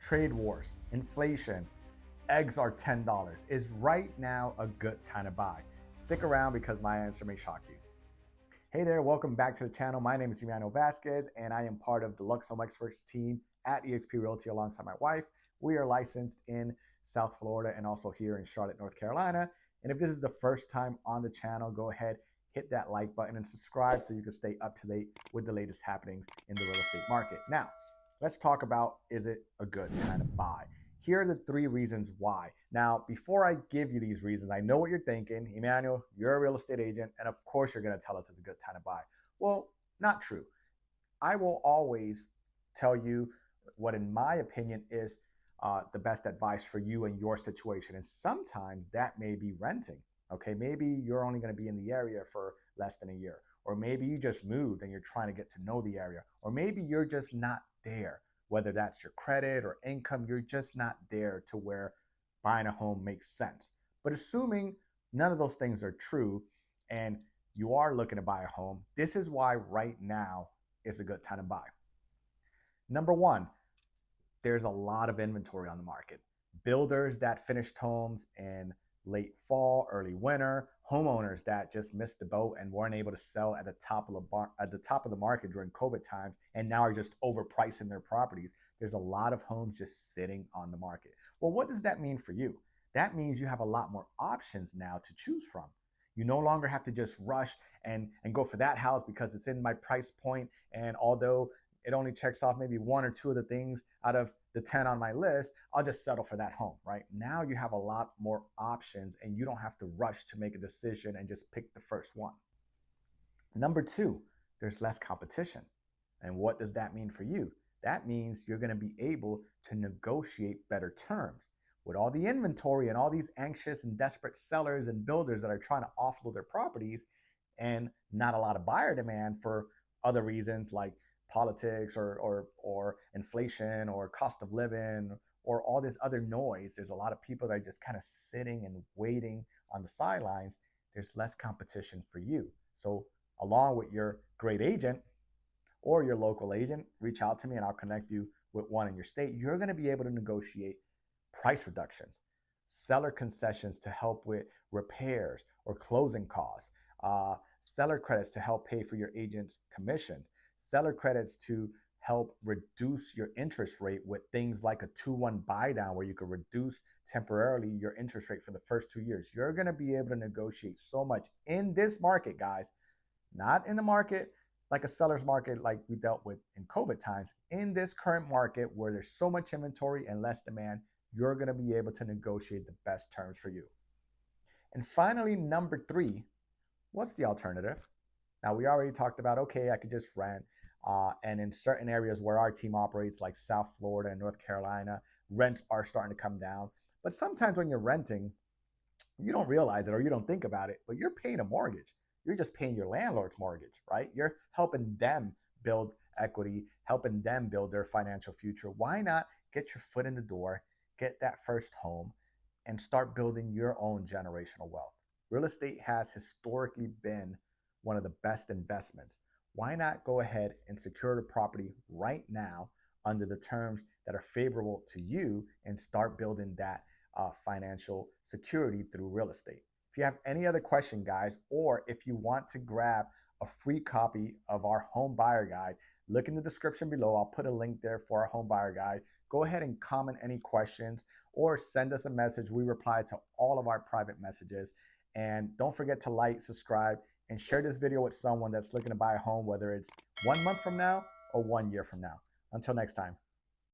trade wars, inflation, eggs are $10. Is right now a good time to buy? Stick around because my answer may shock you. Hey there, welcome back to the channel. My name is Emmanuel Vasquez and I am part of the Lux Home Experts team at eXp Realty alongside my wife. We are licensed in South Florida and also here in Charlotte, North Carolina. And if this is the first time on the channel, go ahead, hit that like button and subscribe so you can stay up to date with the latest happenings in the real estate market. Now, let's talk about, is it a good time to buy? Here are the 3 reasons why. Now, before I give you these reasons, I know what you're thinking. Emmanuel, you're a real estate agent, and of course you're gonna tell us it's a good time to buy. Well, not true. I will always tell you what, in my opinion, is the best advice for you and your situation. And sometimes that may be renting. Okay, maybe you're only gonna be in the area for less than a year. Or maybe you just moved and you're trying to get to know the area. Or maybe you're just not there. Whether that's your credit or income, you're just not there to where buying a home makes sense. But assuming none of those things are true and you are looking to buy a home, this is why right now is a good time to buy. Number 1, there's a lot of inventory on the market. Builders that finished homes in late fall, early winter, homeowners that just missed the boat and weren't able to sell at the top of the market during COVID times and now are just overpricing their properties. There's a lot of homes just sitting on the market. Well, what does that mean for you? That means you have a lot more options now to choose from. You no longer have to just rush and go for that house because it's in my price point, and although it only checks off maybe 1 or 2 of the things out of the 10 on my list, I'll just settle for that home, right? Now you have a lot more options and you don't have to rush to make a decision and just pick the first one. Number 2, there's less competition. And what does that mean for you? That means you're gonna be able to negotiate better terms. With all the inventory and all these anxious and desperate sellers and builders that are trying to offload their properties and not a lot of buyer demand for other reasons like politics or inflation or cost of living or all this other noise, there's a lot of people that are just kind of sitting and waiting on the sidelines. There's less competition for you. So along with your great agent or your local agent, reach out to me and I'll connect you with one in your state. You're going to be able to negotiate price reductions, seller concessions to help with repairs or closing costs, seller credits to help pay for your agent's commission, seller credits to help reduce your interest rate with things like a 2-1 buy down where you could reduce temporarily your interest rate for the first 2 years. You're going to be able to negotiate so much in this market, guys, not in the market like a seller's market like we dealt with in COVID times. In this current market where there's so much inventory and less demand, you're going to be able to negotiate the best terms for you. And finally, number 3, what's the alternative? Now, we already talked about, okay, I could just rent. And in certain areas where our team operates, like South Florida and North Carolina, rents are starting to come down. But sometimes when you're renting, you don't realize it or you don't think about it, but you're paying a mortgage. You're just paying your landlord's mortgage, right? You're helping them build equity, helping them build their financial future. Why not get your foot in the door, get that first home, and start building your own generational wealth? Real estate has historically been one of the best investments. Why not go ahead and secure the property right now under the terms that are favorable to you and start building that financial security through real estate? If you have any other question, guys, or if you want to grab a free copy of our home buyer guide, look in the description below. I'll put a link there for our home buyer guide. Go ahead and comment any questions or send us a message. We reply to all of our private messages. And don't forget to like, subscribe, and share this video with someone that's looking to buy a home, whether it's 1 month from now or 1 year from now. Until next time.